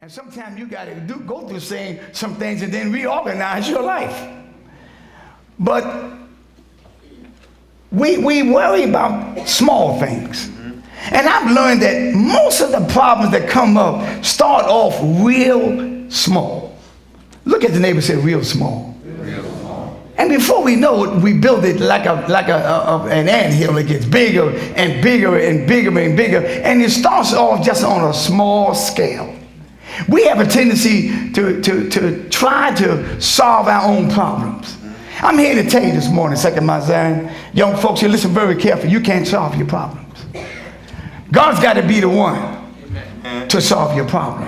And sometimes you got to go through some things and then reorganize your life. But we worry about small things. And I've learned that most of the problems that come up start off real small. Look at the neighbor and say, real small. Real small. And before we know it, we build it like an anthill. It gets bigger and bigger and bigger and bigger. And it starts off just on a small scale. We have a tendency to try to solve our own problems. I'm here to tell you this morning, Second Mount Zion, young folks, you listen very carefully. You can't solve your problems. God's got to be the one to solve your problem.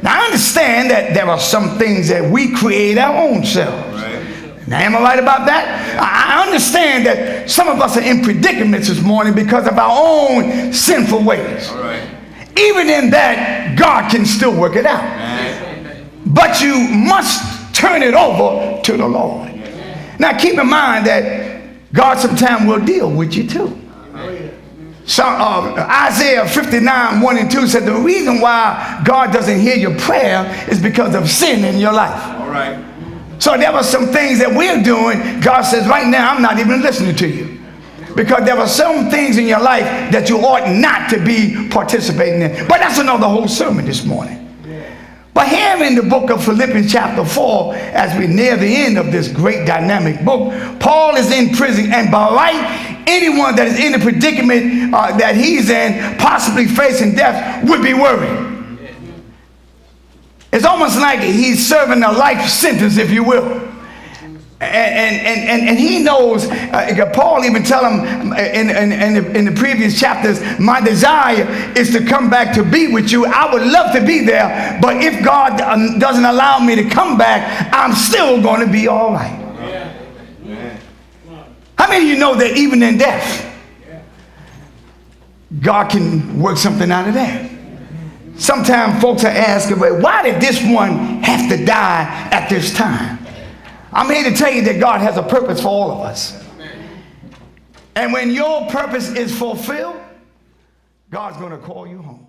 Now, I understand that there are some things that we create our own selves. Now, am I right about that? I understand that some of us are in predicaments this morning because of our own sinful ways. Even in that, God can still work it out. But you must turn it over to the Lord. Now keep in mind that God sometimes will deal with you too. So, Isaiah 59, 1 and 2 said the reason why God doesn't hear your prayer is because of sin in your life. So there were some things that we're doing. God says right now I'm not even listening to you. Because there were some things in your life that you ought not to be participating in. But that's another whole sermon this morning. But here in the book of Philippians chapter 4, as we near the end of this great dynamic book, Paul is in prison, and by right, anyone that is in the predicament that he's in, possibly facing death, would be worried. It's almost like he's serving a life sentence, if you will. And he knows, Paul even tell him in the previous chapters, my desire is to come back to be with you. I would love to be there, but if God doesn't allow me to come back, I'm still going to be all right. How many of you know that even in death, God can work something out of that? Sometimes folks are asking, why did this one have to die at this time? I'm here to tell you that God has a purpose for all of us. And when your purpose is fulfilled, God's going to call you home.